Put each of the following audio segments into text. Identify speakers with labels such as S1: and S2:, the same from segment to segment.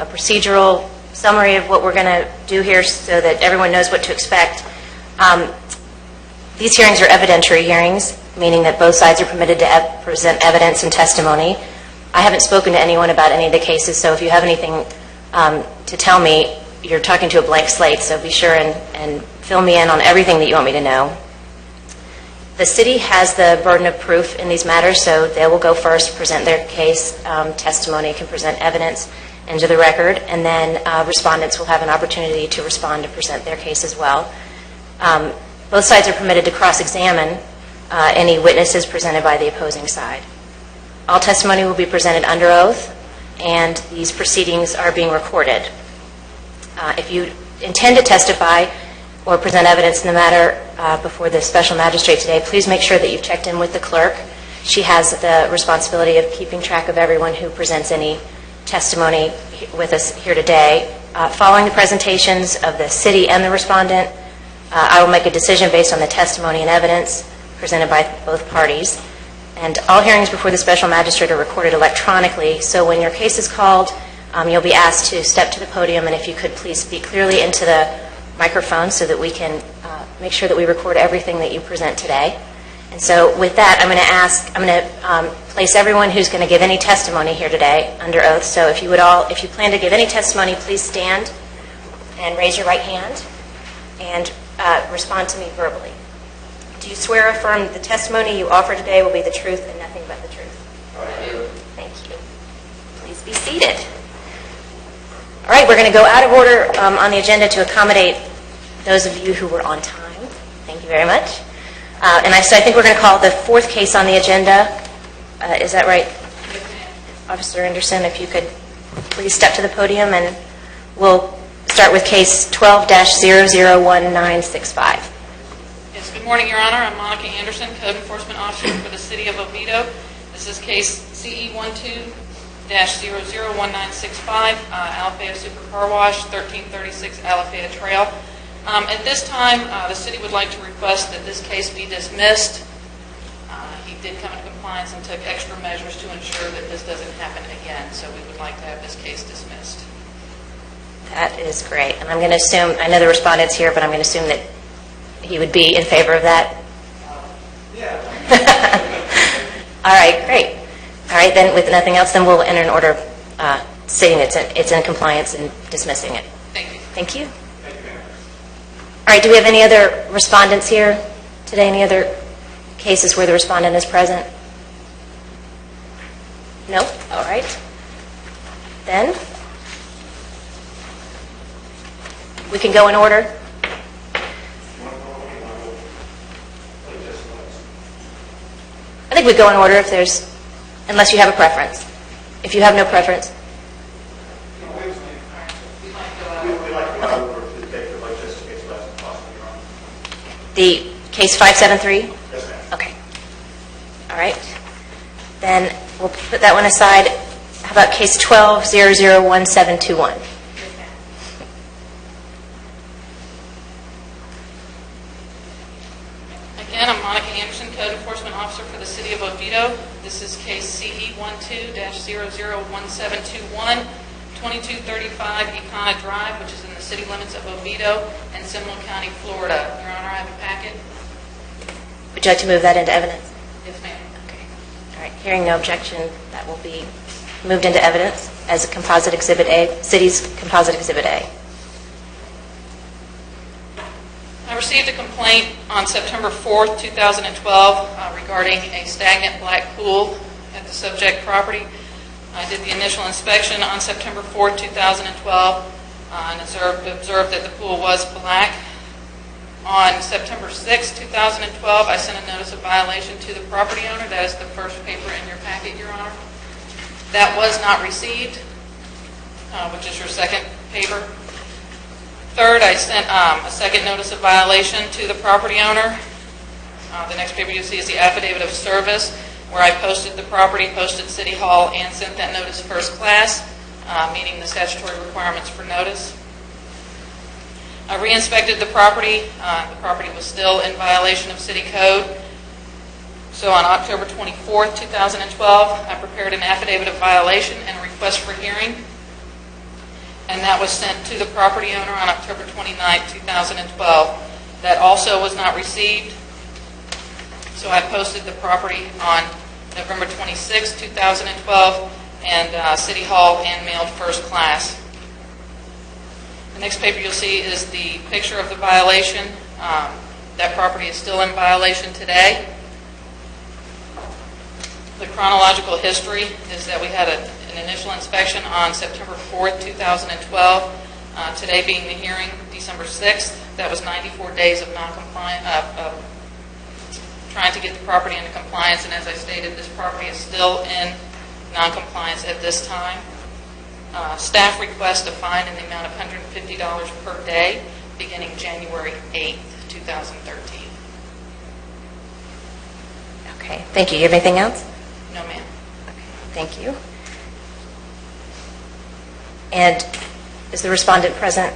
S1: a procedural summary of what we're going to do here so that everyone knows what to expect. These hearings are evidentiary hearings, meaning that both sides are permitted to present evidence and testimony. I haven't spoken to anyone about any of the cases, so if you have anything to tell me, you're talking to a blank slate, so be sure and fill me in on everything that you want me to know. The city has the burden of proof in these matters, so they will go first, present their case, testimony, can present evidence into the record, and then respondents will have an opportunity to respond and present their case as well. Both sides are permitted to cross-examine any witnesses presented by the opposing side. All testimony will be presented under oath, and these proceedings are being recorded. If you intend to testify or present evidence in the matter before the special magistrate today, please make sure that you've checked in with the clerk. She has the responsibility of keeping track of everyone who presents any testimony with us here today. Following the presentations of the city and the respondent, I will make a decision based on the testimony and evidence presented by both parties. And all hearings before the special magistrate are recorded electronically, so when your case is called, you'll be asked to step to the podium, and if you could please speak clearly into the microphone so that we can make sure that we record everything that you present today. And so with that, I'm going to place everyone who's going to give any testimony here today under oath. So if you plan to give any testimony, please stand and raise your right hand and respond to me verbally. Do you swear or affirm that the testimony you offer today will be the truth and nothing but the truth?
S2: I do.
S1: Thank you. Please be seated. All right, we're going to go out of order on the agenda to accommodate those of you who were on time. Thank you very much. So I think we're going to call the fourth case on the agenda. Is that right? Officer Anderson, if you could please step to the podium, and we'll start with case 12-001965.
S3: Yes, good morning, Your Honor. I'm Monica Anderson, Code Enforcement Officer for the City of Oviedo. This is case CE12-001965, Alafaya Super Car Wash, 1336 Alafaya Trail. At this time, the city would like to request that this case be dismissed. He did come into compliance and took extra measures to ensure that this doesn't happen again, so we would like to have this case dismissed.
S1: That is great. And I'm going to assume, I know the respondent's here, but I'm going to assume that he would be in favor of that?
S2: Yeah.
S1: All right, great. All right, then with nothing else, then we'll enter an order stating it's in compliance and dismissing it.
S3: Thank you.
S1: Thank you. All right, do we have any other respondents here today? Any other cases where the respondent is present? No? All right. Then we can go in order. I think we go in order unless you have a preference. If you have no preference. The case 573?
S2: Yes, ma'am.
S1: Okay. All right. Then we'll put that one aside. How about case 12-001721?
S3: Again, I'm Monica Anderson, Code Enforcement Officer for the City of Oviedo. This is case CE12-001721, 2235 Econa Drive, which is in the city limits of Oviedo and Seminole County, Florida. Your Honor, I have a packet.
S1: Would you like to move that into evidence?
S3: Yes, ma'am.
S1: Okay. All right. Hearing no objection, that will be moved into evidence as a composite exhibit A, city's composite exhibit A.
S3: I received a complaint on September 4th, 2012 regarding a stagnant black pool at the subject property. I did the initial inspection on September 4th, 2012 and observed that the pool was black. On September 6th, 2012, I sent a notice of violation to the property owner. That is the first paper in your packet, Your Honor. That was not received, which is your second paper. Third, I sent a second notice of violation to the property owner. The next paper you'll see is the affidavit of service, where I posted the property, posted City Hall, and sent that notice first class, meeting the statutory requirements for notice. I re-inspected the property. The property was still in violation of city code. So on October 24th, 2012, I prepared an affidavit of violation and a request for hearing. and that was sent to the property owner on October 29, 2012. That also was not received, so I posted the property on November 26, 2012, and City Hall and mailed first class. The next paper you'll see is the picture of the violation. That property is still in violation today. The chronological history is that we had an initial inspection on September 4th, 2012. Today being the hearing, December 6th. That was 94 days of non-compliant, trying to get the property into compliance, and as I stated, this property is still in non-compliance at this time. Staff requests a fine in the amount of $150 per day beginning January 8th, 2013.
S1: Okay, thank you. You have anything else?
S3: No, ma'am.
S1: Okay, thank you. And is the respondent present?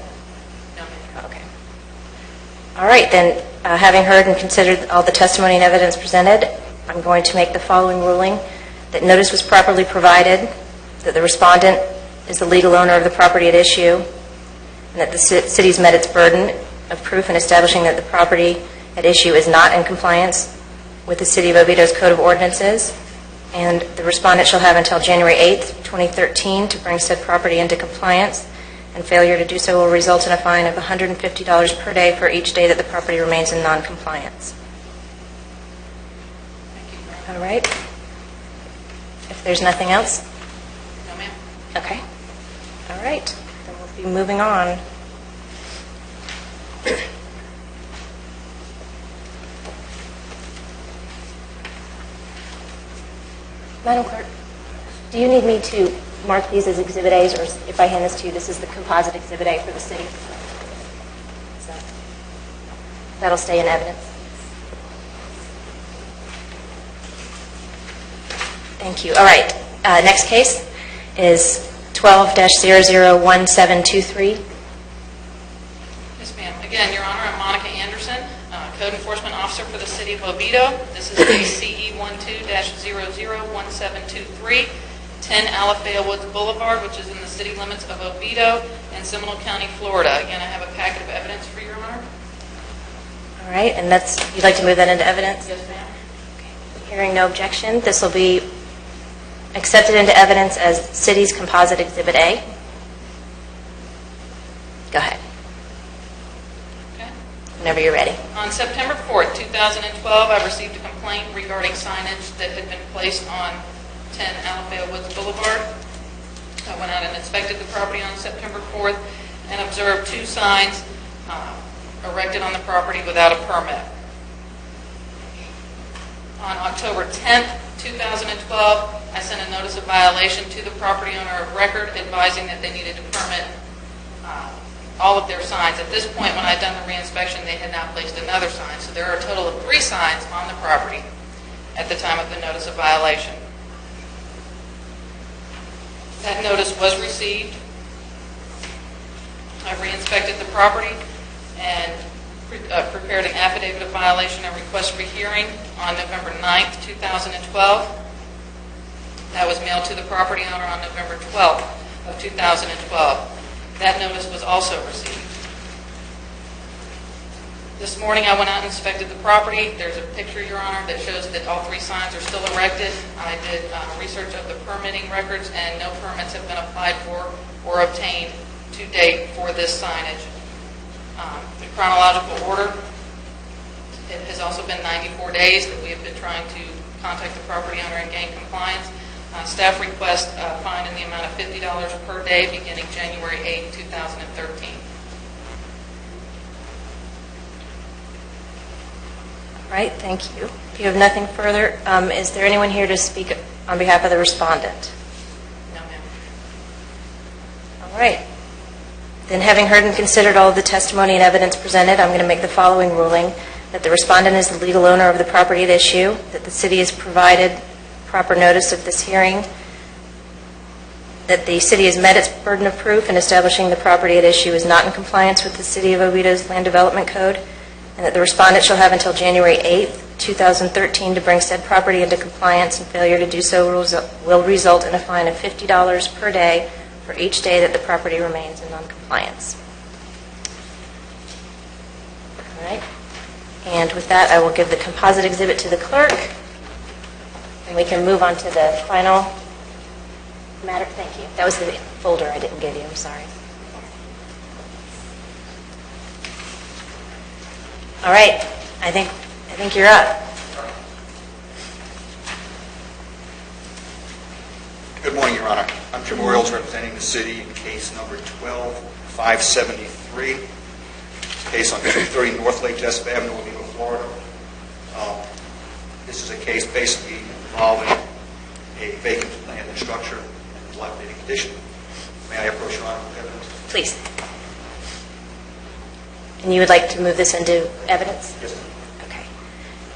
S3: No, ma'am.
S1: Okay. All right, then, having heard and considered all the testimony and evidence presented, I'm going to make the following ruling: that notice was properly provided, that the respondent is the legal owner of the property at issue, and that the city's met its burden of proof in establishing that the property at issue is not in compliance with the City of Oviedo's Code of Ordinances, and the respondent shall have until January 8th, 2013 to bring said property into compliance, and failure to do so will result in a fine of $150 per day for each day that the property remains in non-compliance.
S3: Thank you.
S1: All right. If there's nothing else?
S3: No, ma'am.
S1: Okay. All right. Then we'll be moving on. Madam Clerk, do you need me to mark these as Exhibit A's, or if I hand this to you, this is the composite Exhibit A for the city? So that'll stay in evidence. Thank you. All right. Next case is 12-001723.
S3: Yes, ma'am. Again, Your Honor, I'm Monica Anderson, Code Enforcement Officer for the City of Oviedo. This is case CE 12-001723, 10 Alafaya Woods Boulevard, which is in the city limits of Oviedo and Seminole County, Florida. Again, I have a packet of evidence for Your Honor.
S1: All right. And you'd like to move that into evidence?
S3: Yes, ma'am.
S1: Okay. Hearing no objection, this will be accepted into evidence as city's composite Exhibit A. Go ahead.
S3: Okay.
S1: Whenever you're ready.
S3: On September 4th, 2012, I received a complaint regarding signage that had been placed on 10 Alafaya Woods Boulevard. I went out and inspected the property on September 4th and observed two signs erected on the property without a permit. On October 10th, 2012, I sent a notice of violation to the property owner of record advising that they needed to permit all of their signs. At this point, when I'd done the reinspection, they had now placed another sign. So there are a total of 3 signs on the property at the time of the notice of violation. That notice was received. I reinspected the property and prepared an affidavit of violation and request for hearing on November 9th, 2012. That was mailed to the property owner on November 12th of 2012. That notice was also received. This morning I went out and inspected the property. There's a picture, Your Honor, that shows that all 3 signs are still erected. I did research of the permitting records, and no permits have been applied for or obtained to date for this signage. The chronological order, it has also been 94 days that we have been trying to contact the property owner and gain compliance. Staff request a fine in the amount of $50 per day beginning January 8, 2013.
S1: All right, thank you. If you have nothing further, is there anyone here to speak on behalf of the respondent?
S3: No, ma'am.
S1: All right. Then, having heard and considered all of the testimony and evidence presented, I'm going to make the following ruling: that the respondent is the legal owner of the property at issue, that the city has provided proper notice of this hearing, that the city has met its burden of proof in establishing the property at issue is not in compliance with the City of Oviedo's Land Development Code, and that the respondent shall have until January 8th, 2013 to bring said property into compliance, and failure to do so will result in a fine of $50 per day for each day that the property remains in noncompliance. All right. And with that, I will give the composite exhibit to the clerk, and we can move on to the final matter. Thank you. That was the folder I didn't give you. I'm sorry. All right. I think you're up.
S2: Good morning, Your Honor. I'm Jim Royals, representing the city in case number 12573. Case on 230 North Lake Jessup Avenue, Orlando, Florida. This is a case basically involving a vacant land and structure and dilapidated condition. May I approach Your Honor with evidence?
S1: Please. And you would like to move this into evidence?
S2: Yes, ma'am.
S1: Okay.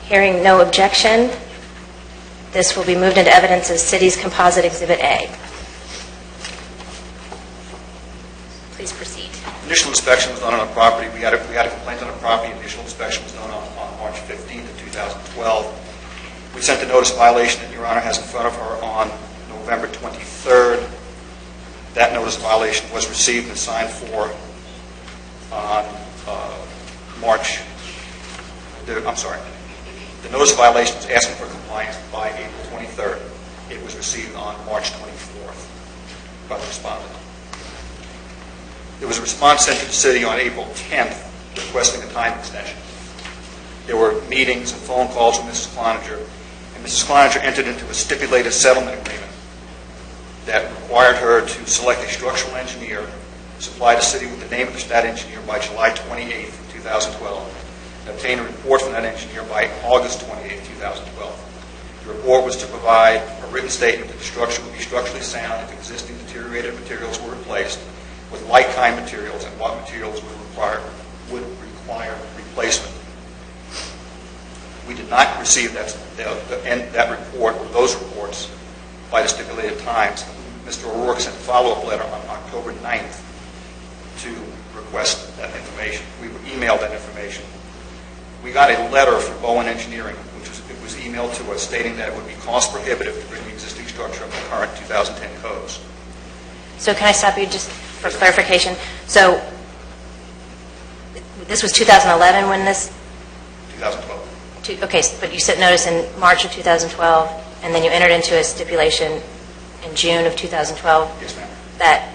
S1: Hearing no objection, this will be moved into evidence as City's Composite Exhibit A. Please proceed.
S2: Initial inspection was done on a property. We had a complaint on a property. Initial inspection was done on March 15th of 2012. We sent the notice of violation that Your Honor has in front of her on November 23rd. That notice of violation was received and signed for on the notice of violation was asking for compliance by April 23rd. It was received on March 24th by the respondent. There was a response sent to the city on April 10th requesting a time extension. There were meetings and phone calls with Mrs. Cloninger, and Mrs. Cloninger entered into a stipulated settlement agreement that required her to select a structural engineer, supply the city with the name of that engineer by July 28th, 2012, and obtain a report from that engineer by August 28th, 2012. The report was to provide a written statement that the structure would be structurally sound if existing deteriorated materials were replaced with like-kind materials and what materials would require replacement. We did not receive that report or those reports by the stipulated times. Mr. O'Rourke sent a follow-up letter on October 9th to request that information. We emailed that information. We got a letter from Bowen Engineering, which was emailed to us stating that it would be cost prohibitive to bring the existing structure up to current 2010 codes.
S1: So can I stop you just for clarification? So this was 2011 when this?
S2: 2012.
S1: Okay, but you sent notice in March of 2012, and then you entered into a stipulation in June of 2012?
S2: Yes, ma'am.
S1: That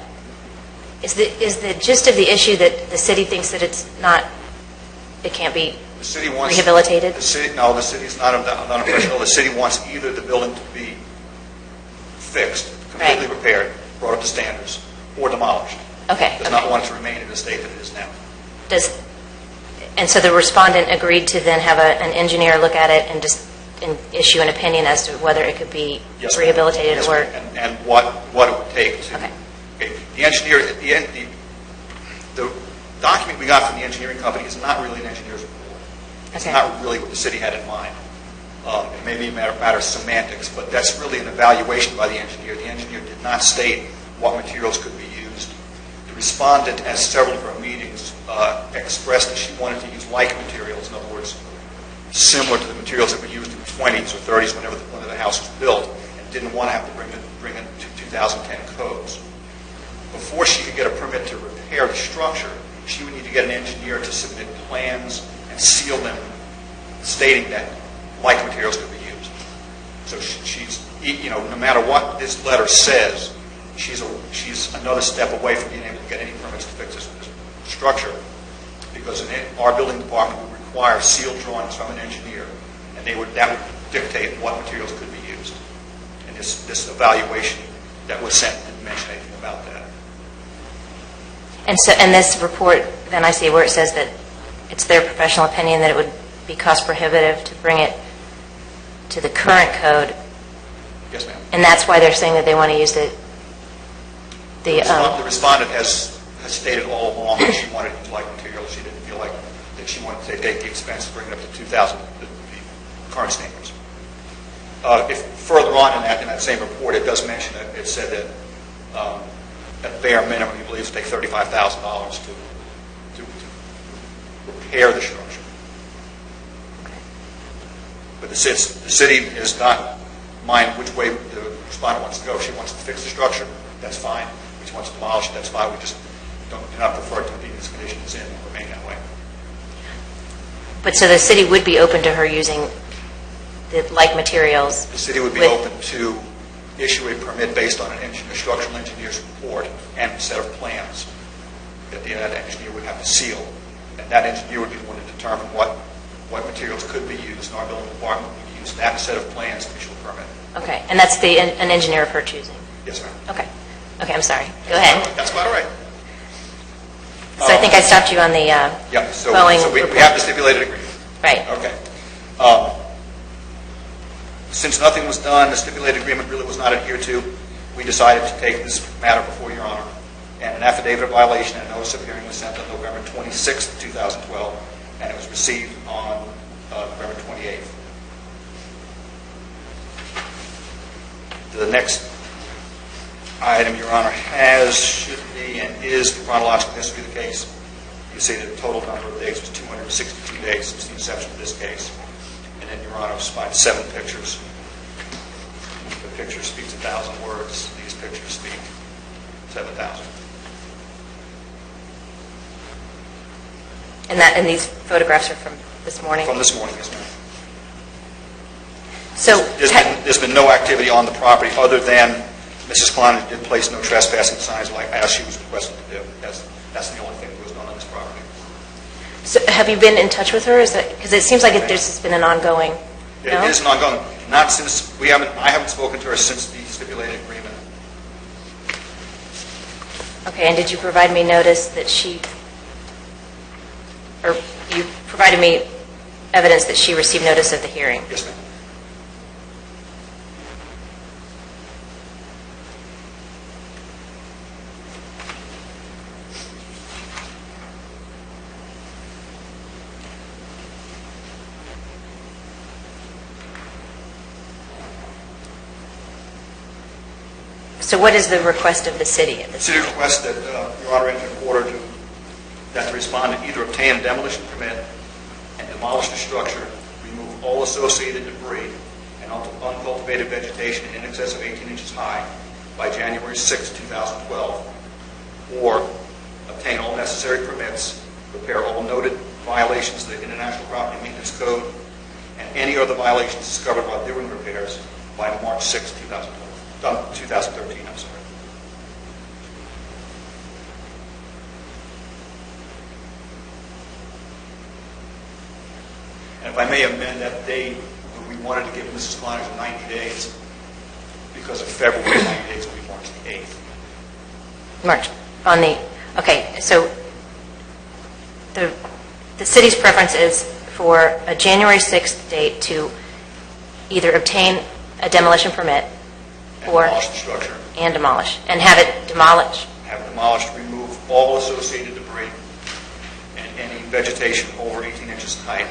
S1: is the gist of the issue that the city thinks that it can't be rehabilitated?
S2: The city's not unprofessional. The city wants either the building to be fixed, completely repaired, brought up to standards, or demolished.
S1: Okay.
S2: Does not want it to remain in the state that it is now.
S1: And so the respondent agreed to then have an engineer look at it and issue an opinion as to whether it could be rehabilitated
S2: yes,
S1: or...
S2: And what it would take to...
S1: Okay.
S2: The engineer, at the end, the document we got from the engineering company is not really an engineer's report. It's not really what the city had in mind. It may be a matter of semantics, but that's really an evaluation by the engineer. The engineer did not state what materials could be used. The respondent, at several of her meetings, expressed that she wanted to use like materials, in other words, similar to the materials that were used in the 20s or 30s whenever the house was built, and didn't want to have to bring it to 2010 codes. Before she could get a permit to repair the structure, she would need to get an engineer to submit plans and seal them, stating that like materials could be used. So she's, no matter what this letter says, she's another step away from being able to get any permits to fix this structure, because our building department would require sealed drawings from an engineer, and that would dictate what materials could be used. And this evaluation that was sent didn't mention anything about that.
S1: And this report, then I see where it says that it's their professional opinion that it would be cost prohibitive to bring it to the current code.
S2: Yes, ma'am.
S1: And that's why they're saying that they want to use the
S2: respondent has stated all along that she wanted to use like materials. She didn't feel like that she wanted to take the expense to bring it up to 2000, the current standards. If further on in that same report, it does mention that it said that at bare minimum, he believes it takes $35,000 to repair the structure. But the city does not mind which way the respondent wants to go. If she wants to fix the structure, that's fine. If he wants to demolish it, that's fine. We just do not prefer to leave these conditions in and remain that way.
S1: But so the city would be open to her using the like materials?
S2: The city would be open to issue a permit based on a structural engineer's report and a set of plans that the engineer would have to seal. And that engineer would be the one to determine what materials could be used, and our building department would use that set of plans to issue a permit.
S1: Okay, and that's an engineer of her choosing?
S2: Yes, ma'am.
S1: Okay. Okay, I'm sorry. Go ahead.
S2: That's quite all right.
S1: So I think I stopped you on the
S2: Yeah, so
S1: Boeing
S2: we
S1: report.
S2: have the stipulated agreement.
S1: Right.
S2: Okay. Since nothing was done, the stipulated agreement really was not adhered to, we decided to take this matter before Your Honor, and an affidavit of violation and a notice of hearing was sent on November 26, 2012, and it was received on November 28th. The next item Your Honor has, should be, and is the chronological history of the case. You see that the total number of days was 262 days since the inception of this case. And then Your Honor find 7 pictures. The picture speaks 1,000 words. These pictures speak 7,000.
S1: And these photographs are from this morning?
S2: From this morning, yes, ma'am.
S1: So
S2: There's been no activity on the property other than Mrs. Klein did place no trespassing signs as she was requested to do. That's the only thing that was done on this property.
S1: So have you been in touch with her? Because it seems like there's been an ongoing.
S2: It
S1: No?
S2: is an ongoing. Not since I haven't spoken to her since the stipulated agreement.
S1: Okay, and did you provide me notice that or you provided me evidence that she received notice of the hearing?
S2: Yes, ma'am.
S1: So what is the request of the city at
S2: The
S1: this
S2: city
S1: point?
S2: requests that Your Honor enter an order that the respondent either obtain a demolition permit and demolish the structure, remove all associated debris and uncultivated vegetation in excess of 18 inches high by January 6, 2012, or obtain all necessary permits, repair all noted violations of the International Property Maintenance Code, and any other violations discovered while doing repairs by March 6, 2013. I'm sorry. And if I may amend that date, we wanted to give Mrs. Kleiners 90 days because of February 90 days will be March the 8th.
S1: March. Okay, so the city's preference is for a January 6th date to either obtain a demolition permit
S2: And
S1: or
S2: demolish the structure.
S1: and demolish, and have it demolished.
S2: Have it demolished, remove all associated debris and any vegetation over 18 inches in height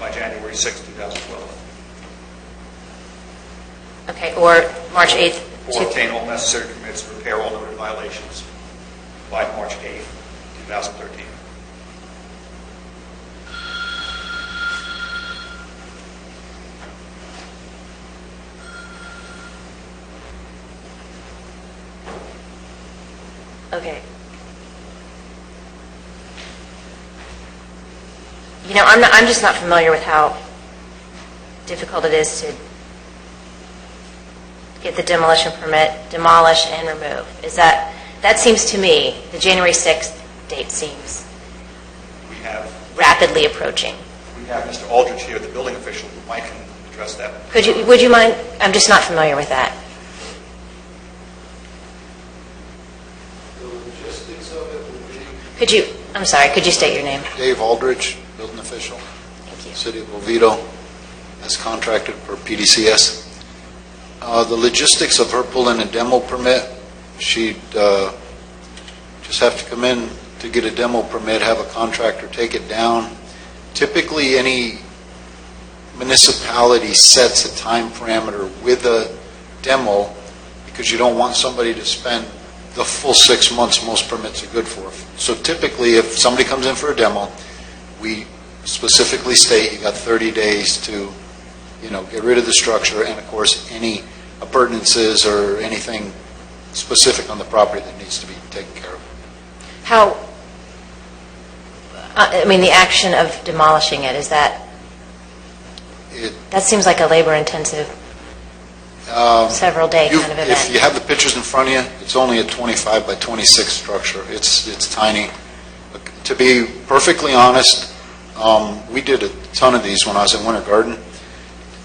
S2: by January 6, 2012.
S1: Okay, or March 8th.
S2: Or obtain all necessary permits to repair all noted violations by March 8, 2013.
S1: Okay. You know, I'm just not familiar with how difficult it is to get the demolition permit, demolish and remove. That seems to me, the January 6th date seems
S2: We have
S1: rapidly approaching.
S2: Mr. Aldrich here, the building official, who might can address that.
S1: Would you mind? I'm just not familiar with that.
S4: The logistics of it would be
S1: I'm sorry, could you state your name?
S4: Dave Aldrich, building official,
S1: Thank you.
S4: City of Oviedo, as contracted for PDCS. The logistics of her pulling a demo permit, she'd just have to come in to get a demo permit, have a contractor take it down. Typically, any municipality sets a time parameter with a demo because you don't want somebody to spend the full 6 months most permits are good for. So typically, if somebody comes in for a demo, we specifically state you got 30 days to get rid of the structure, and of course, any appurtenances or anything specific on the property that needs to be taken care of.
S1: How, the action of demolishing it, is that seems like a labor-intensive, several-day kind of event.
S4: If you have the pictures in front of you, it's only a 25 by 26 structure. It's tiny. To be perfectly honest, we did a ton of these when I was in Winter Garden,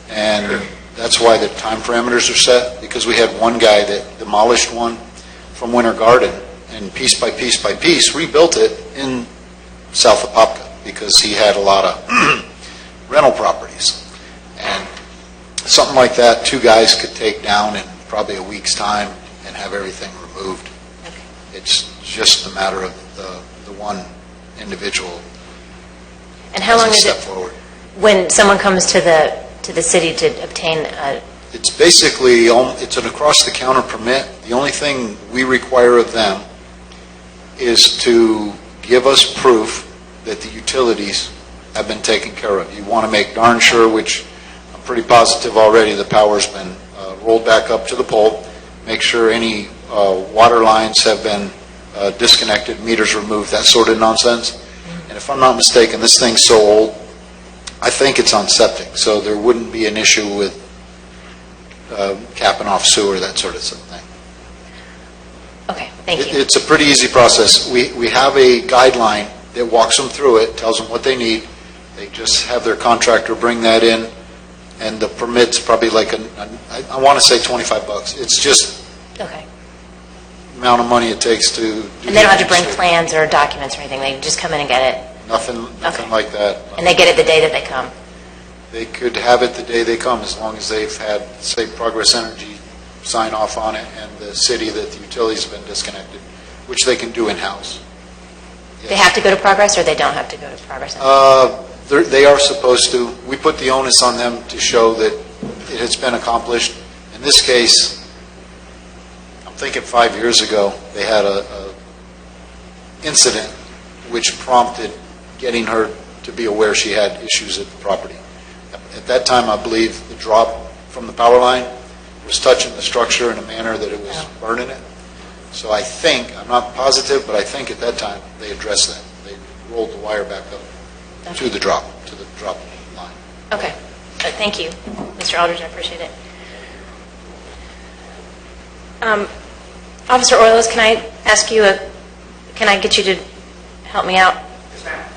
S4: and that's why the time parameters are set, because we had one guy that demolished one from Winter Garden and piece by piece by piece rebuilt it in south of Popka because he had a lot of rental properties. And something like that, two guys could take down in probably a week's time and have everything removed.
S1: Okay.
S4: It's just a matter of the one individual.
S1: And how long is
S4: step
S1: it
S4: forward.
S1: when someone comes to the city to obtain a...
S4: It's basically, it's an across-the-counter permit. The only thing we require of them is to give us proof that the utilities have been taken care of. You want to make darn sure, which I'm pretty positive already, the power's been rolled back up to the pole. Make sure any water lines have been disconnected, meters removed, that sort of nonsense. And if I'm not mistaken, this thing's so old, I think it's on septic, so there wouldn't be an issue with capping off sewer, that sort of thing.
S1: Okay, thank you.
S4: It's a pretty easy process. We have a guideline that walks them through it, tells them what they need. They just have their contractor bring that in, and the permit's probably like, I want to say $25. It's just
S1: Okay.
S4: the amount of money it takes to do.
S1: And they don't have to bring plans or documents or anything, they can just come in and get it?
S4: Nothing
S1: Okay.
S4: like that.
S1: And they get it the day that they come?
S4: They could have it the day they come, as long as they've had, say, Progress Energy sign off on it, and the city that the utilities have been disconnected, which they can do in-house.
S1: They have to go to Progress, or they don't have to go to Progress?
S4: They are supposed to. We put the onus on them to show that it has been accomplished. In this case, I'm thinking 5 years ago, they had a incident which prompted getting her to be aware she had issues at the property. At that time, I believe the drop from the power line was touching the structure in a manner that it was burning it. So I think, I'm not positive, but I think at that time they addressed that. They rolled the wire back up to the drop line.
S1: Okay. Thank you, Mr. Aldridge, I appreciate it. Officer Orlos, can I ask you can I get you to help me out?
S2: Yes, ma'am.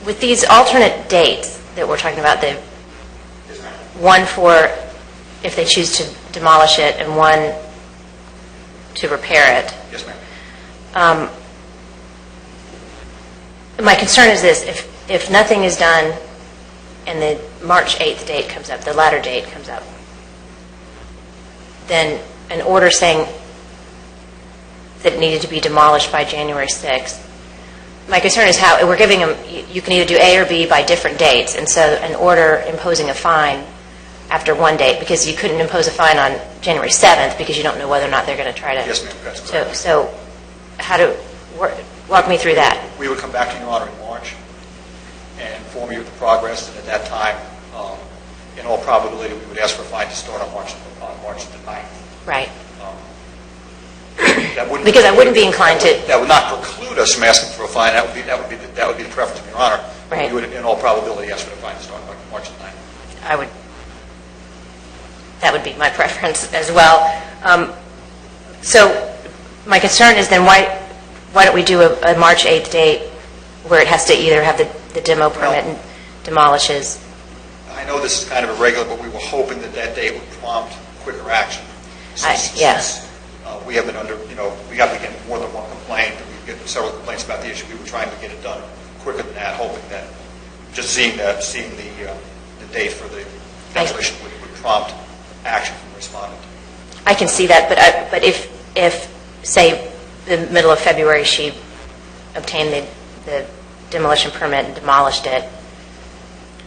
S1: With these alternate dates that we're talking about, the
S2: Yes, ma'am.
S1: one for if they choose to demolish it and one to repair it,
S2: Yes, ma'am.
S1: my concern is this: if nothing is done and the March 8th date comes up, the latter date comes up, then an order saying that it needed to be demolished by January 6th. My concern is how we're giving them, you can either do A or B by different dates, and so an order imposing a fine after one date, because you couldn't impose a fine on January 7th because you don't know whether or not they're going to try to...
S2: Yes, ma'am, that's correct.
S1: So how to, walk me through that.
S2: We would come back to Your Honor in March and inform you of the progress, and at that time, in all probability, we would ask for a fine to start on March the 9th.
S1: Right.
S2: That wouldn't
S1: Because I wouldn't be inclined to...
S2: That would not preclude us from asking for a fine. That would be the preference of Your Honor.
S1: Right.
S2: We would, in all probability, ask for the fine to start on March the 9th.
S1: That would be my preference as well. So my concern is then why don't we do a March 8th date where it has to either have the demo permit and demolishes?
S2: I know this is kind of irregular, but we were hoping that date would prompt quicker action.
S1: Yes.
S2: We have been we got to get more than one complaint, and we get several complaints about the issue. We were trying to get it done quicker than that, hoping that just seeing the date for the demolition would prompt action from the respondent.
S1: I can see that, but if say the middle of February she obtained the demolition permit and demolished it,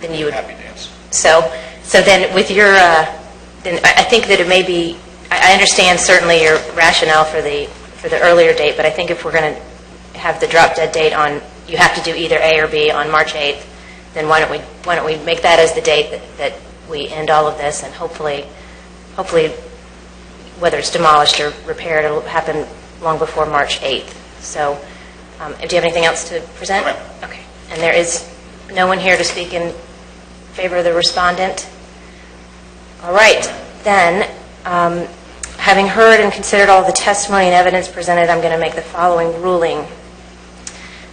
S1: then you would...
S2: Happy dance.
S1: So then with your, then I think that it may be, I understand certainly your rationale for the earlier date, but I think if we're going to have the drop dead date on, you have to do either A or B on March 8th, then why don't we make that as the date that we end all of this, and hopefully, whether it's demolished or repaired, it'll happen long before March 8th. So, do you have anything else to present? Okay. And there is no one here to speak in favor of the respondent? All right. Then, having heard and considered all the testimony and evidence presented, I'm going to make the following ruling: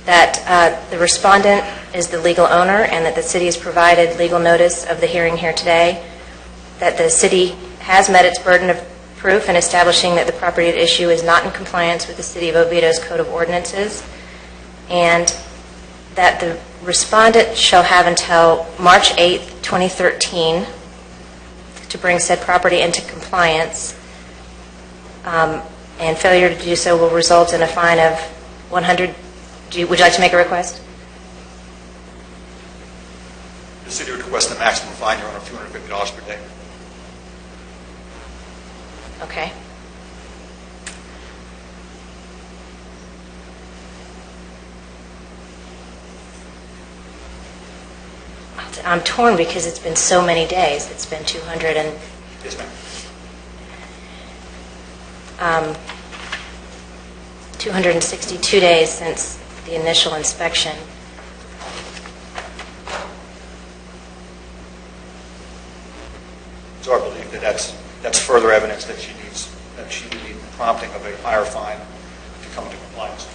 S1: that the respondent is the legal owner and that the city has provided legal notice of the hearing here today, that the city has met its burden of proof in establishing that the property at issue is not in compliance with the City of Oviedo's Code of Ordinances, and that the respondent shall have until March 8th, 2013 to bring said property into compliance, and failure to do so will result in a fine of 100. Would you like to make a request?
S2: The city would request the maximum fine, Your Honor, of $250 per day.
S1: Okay. I'm torn because it's been so many days. It's been 200 and...
S2: Yes, ma'am.
S1: 262 days since the initial inspection.
S2: It's our belief that that's further evidence that she would need prompting of a higher fine to come into compliance,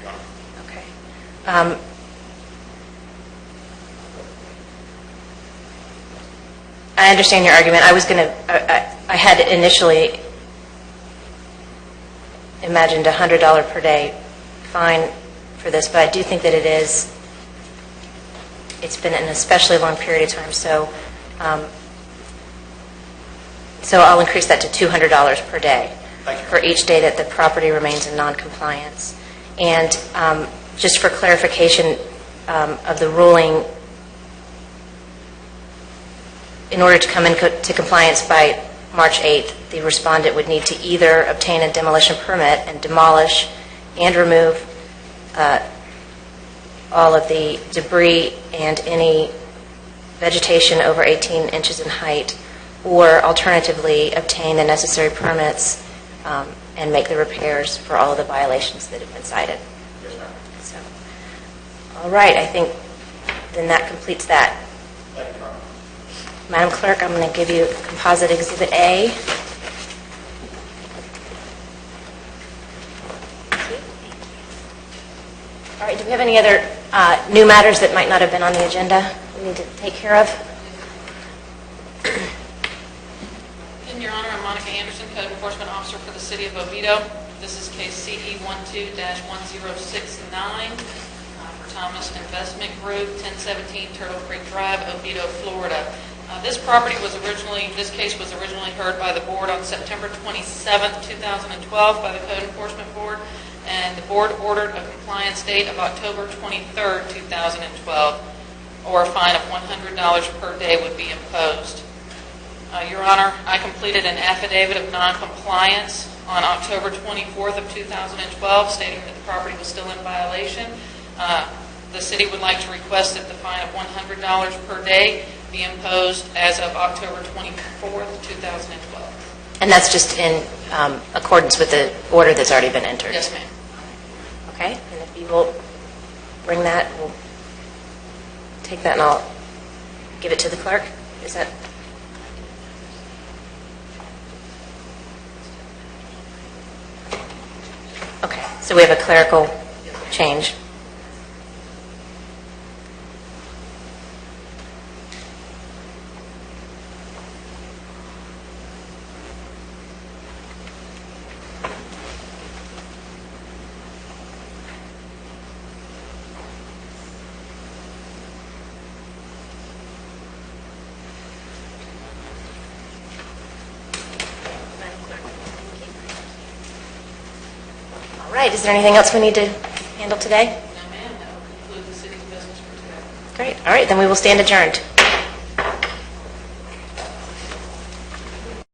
S2: Your Honor.
S1: Okay. I understand your argument. I had initially imagined a $100 per day fine for this, but I do think that it's been an especially long period of time, so I'll increase that to $200 per day for each day that the property remains in noncompliance. And just for clarification of the ruling, in order to come into compliance by March 8th, the respondent would need to either obtain a demolition permit and demolish and remove all of the debris and any vegetation over 18 inches in height, or alternatively obtain the necessary permits and make the repairs for all of the violations that have been cited.
S2: Yes, ma'am.
S1: So, all right, I think then that completes that.
S2: Thank you, Your Honor.
S1: Madam Clerk, I'm going to give you Composite Exhibit A. All right, do we have any other new matters that might not have been on the agenda we need to take care of?
S3: In Your Honor, I'm Monica Anderson, Code Enforcement Officer for the City of Oviedo. This is case CE12-1069 for Thomas Investment Group, 1017 Turtle Creek Drive, Oviedo, Florida. This case was originally heard by the board on September 27, 2012 by the Code Enforcement Board, and the board ordered a compliance date of October 23, 2012, or a fine of $100 per day would be imposed. Your Honor, I completed an affidavit of noncompliance on October 24th of 2012 stating that the property was still in violation. The city would like to request that the fine of $100 per day be imposed as of October 24th, 2012.
S1: And that's just in accordance with the order that's already been entered?
S3: Yes, ma'am.
S1: Okay, and if you will bring that, we'll take that and I'll give it to the clerk. Is that... Okay, so we have a clerical change. All right, is there anything else we need to handle today?
S3: No, ma'am. That will conclude the city's business for today.
S1: Great, all right, then we will stand adjourned.